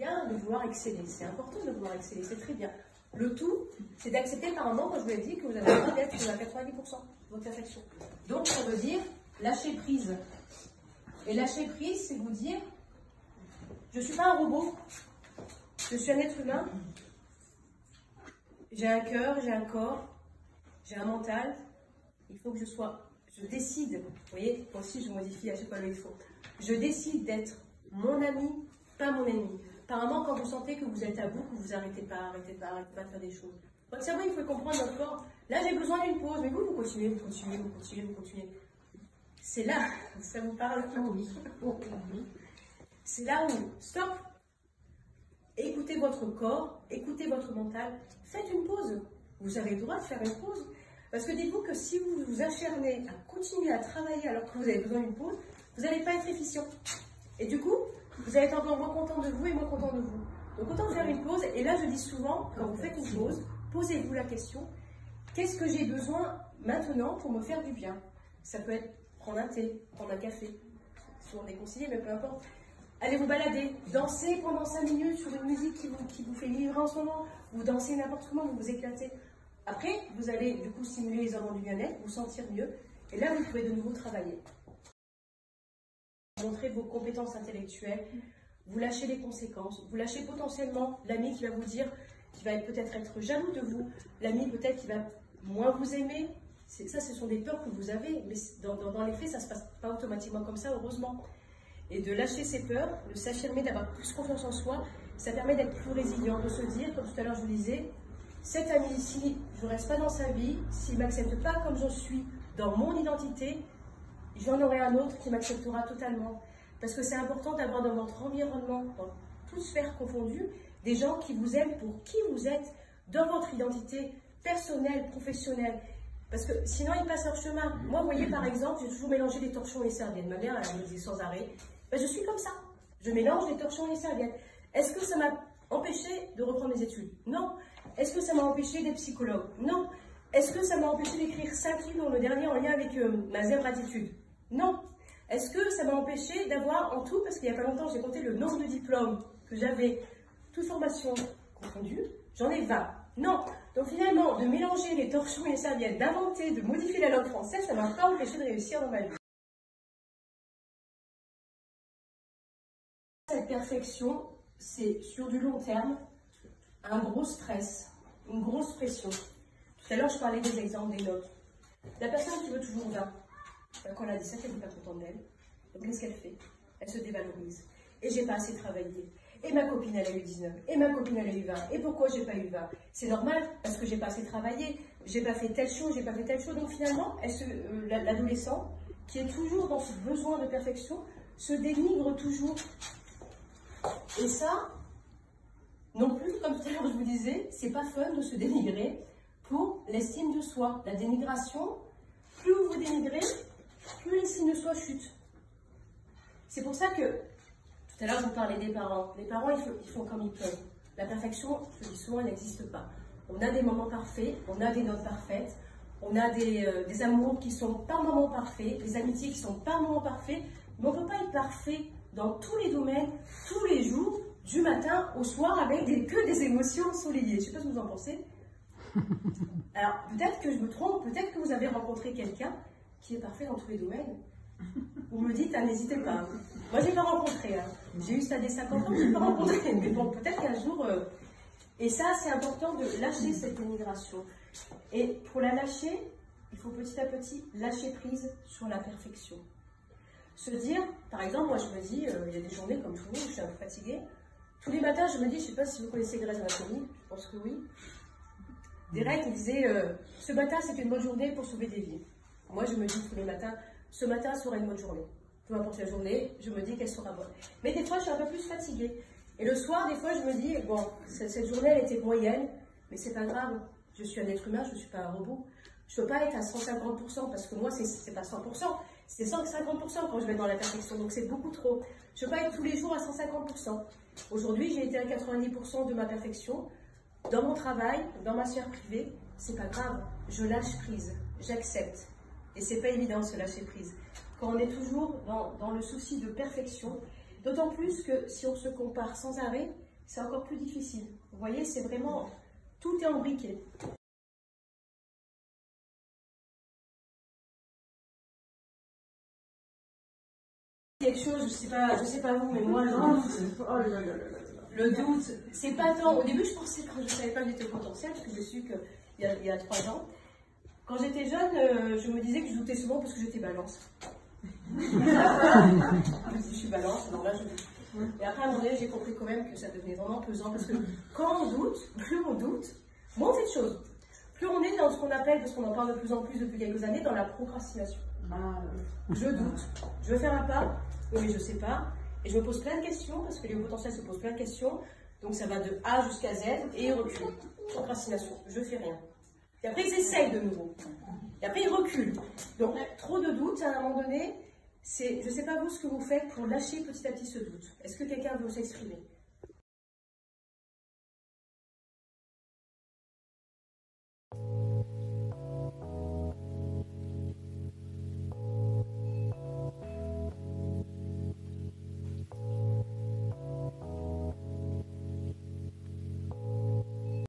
bien de vouloir exceller, c'est important de vouloir exceller, c'est très bien. Le tout, c'est d'accepter par moment, comme je vous l'ai dit, que vous avez le droit d'être à 90% de votre perfection. Donc, ça veut dire lâcher prise. Et lâcher prise, c'est vous dire, je ne suis pas un robot, je suis un être humain, j'ai un cœur, j'ai un corps, j'ai un mental, il faut que je décide, vous voyez, moi aussi je modifie à chaque fois le il faut. Je décide d'être mon ami, pas mon ennemi. Apparemment, quand vous sentez que vous êtes à bout, que vous arrêtez pas de faire des choses. Votre cerveau, il faut comprendre notre corps. Là, j'ai besoin d'une pause, mais vous continuez. C'est là, ça vous parle. C'est là où, stop, écoutez votre corps, écoutez votre mental, faites une pause. Vous avez le droit de faire une pause. Parce que dites-vous que si vous vous acharnez à continuer à travailler alors que vous avez besoin d'une pause, vous n'allez pas être efficient. Et du coup, vous allez être encore moins content de vous et moins content de vous. Donc autant faire une pause, et là je dis souvent, quand vous faites une pause, posez-vous la question, qu'est-ce que j'ai besoin maintenant pour me faire du bien? Ça peut être prendre un thé, prendre un café, souvent déconseillé, mais peu importe. Allez vous balader, danser pendant 5 minutes sur une musique qui vous fait vibrer en ce moment, ou danser n'importe comment, vous vous éclatez. Après, vous allez du coup stimuler les hormones du bien-être, vous sentir mieux, et là vous pouvez de nouveau travailler. Montrer vos compétences intellectuelles, vous lâchez les conséquences, vous lâchez potentiellement l'ami qui va vous dire, qui va peut-être être jaloux de vous, l'ami peut-être qui va moins vous aimer. Ça, ce sont des peurs que vous avez, mais dans les faits, ça ne se passe pas automatiquement comme ça, heureusement. Et de lâcher ces peurs, de s'affirmer, d'avoir plus confiance en soi, ça permet d'être plus résilient, de se dire, comme tout à l'heure je vous disais, cet ami ici, je ne reste pas dans sa vie, s'il ne m'accepte pas comme je suis, dans mon identité, j'en aurai un autre qui m'acceptera totalement. Parce que c'est important d'avoir dans votre environnement, dans toutes sphères confondues, des gens qui vous aiment pour qui vous êtes, dans votre identité personnelle, professionnelle. Parce que sinon, ils passent leur chemin. Moi, vous voyez, par exemple, j'ai toujours mélangé les torchons et les serviettes. Ma mère, elle me disait sans arrêt, ben, je suis comme ça. Je mélange les torchons et les serviettes. Est-ce que ça m'a empêché de reprendre mes études? Non. Est-ce que ça m'a empêché d'être psychologue? Non. Est-ce que ça m'a empêché d'écrire 5 livres, le dernier en lien avec ma zèbre attitude? Non. Est-ce que ça m'a empêché d'avoir en tout, parce qu'il n'y a pas longtemps, j'ai compté le nombre de diplômes que j'avais, toutes formations confondues, j'en ai 20. Non. Donc finalement, de mélanger les torchons et les serviettes, d'inventer, de modifier la langue française, ça ne m'a pas empêché de réussir dans ma vie. Cette perfection, c'est sur du long terme, un gros stress, une grosse pression. Tout à l'heure, je parlais des exemples, des notes. La personne qui veut toujours 20, quand elle a dit ça, elle n'est pas contente d'elle. Donc qu'est-ce qu'elle fait? Elle se dévalorise. Et j'ai pas assez travaillé. Et ma copine, elle a eu 19. Et ma copine, elle a eu 20. Et pourquoi j'ai pas eu 20? C'est normal, parce que j'ai pas assez travaillé. J'ai pas fait telle chose, j'ai pas fait telle chose. Donc finalement, l'adolescent, qui est toujours dans ce besoin de perfection, se dénigre toujours. Et ça, non plus, comme tout à l'heure je vous disais, c'est pas fun de se dénigrer pour l'estime de soi. La dénigration, plus vous vous dénigrez, plus l'estime de soi chute. C'est pour ça que, tout à l'heure je vous parlais des parents. Les parents, ils font comme ils peuvent. La perfection, je dis souvent, elle n'existe pas. On a des moments parfaits, on a des notes parfaites, on a des amours qui sont par moments parfaits, des amitiés qui sont par moments parfaits, mais on ne peut pas être parfait dans tous les domaines, tous les jours, du matin au soir, avec que des émotions ensoleillées. Je ne sais pas ce que vous en pensez. Alors, peut-être que je me trompe, peut-être que vous avez rencontré quelqu'un qui est parfait dans tous les domaines. Vous me dites, ah, n'hésitez pas. Moi, je n'ai pas rencontré. Hein. J'ai eu ça dès 50 ans, je n'ai pas rencontré. Mais bon, peut-être qu'un jour... Et ça, c'est important de lâcher cette dénigration. Et pour la lâcher, il faut petit à petit lâcher prise sur la perfection. Se dire, par exemple, moi, je me dis, il y a des journées comme tout le monde, je suis un peu fatiguée. Tous les matins, je me dis, je ne sais pas si vous connaissez Grey's Anatomy, je pense que oui. Derek, il disait, ce matin, c'est une bonne journée pour sauver des vies. Moi, je me dis tous les matins, ce matin sera une bonne journée. Peu importe la journée, je me dis qu'elle sera bonne. Mais des fois, je suis un peu plus fatiguée. Et le soir, des fois, je me dis, bon, cette journée, elle était moyenne, mais c'est pas grave. Je suis un être humain, je ne suis pas un robot. Je ne peux pas être à 150%, parce que moi, c'est pas 100%, c'est 150% quand je vais dans la perfection, donc c'est beaucoup trop. Je ne peux pas être tous les jours à 150%. Aujourd'hui, j'ai été à 90% de ma perfection. Dans mon travail, dans ma sphère privée, c'est pas grave. Je lâche prise, j'accepte. Et c'est pas évident de se lâcher prise. Quand on est toujours dans le souci de perfection, d'autant plus que si on se compare sans arrêt, c'est encore plus difficile. Vous voyez, c'est vraiment, tout est imbriqué. Quelque chose, je sais pas vous, mais moi, le doute, c'est pas tant. Au début, je pensais, quand je savais pas que j'étais au potentiel, parce que j'ai su qu'il y a 3 ans. Quand j'étais jeune, je me disais que je doutais souvent parce que j'étais balance. Si je suis balance, alors là, je doute. Et après, à un moment donné, j'ai compris quand même que ça devenait vraiment pesant, parce que quand on doute, plus on doute, moins on fait de choses. Plus on est dans ce qu'on appelle, parce qu'on en parle de plus en plus depuis quelques années, dans la procrastination. Je doute, je veux faire un pas, mais je ne sais pas. Et je me pose plein de questions, parce que les hauts potentiels se posent plein de questions. Donc ça va de A jusqu'à Z, et ils reculent. Procrastination, je ne fais rien. Et après, ils essayent de nouveau. Et après, ils reculent. Donc, trop de doutes, à un moment donné, je ne sais pas vous ce que vous faites pour lâcher petit à petit ce doute. Est-ce que quelqu'un veut s'exprimer?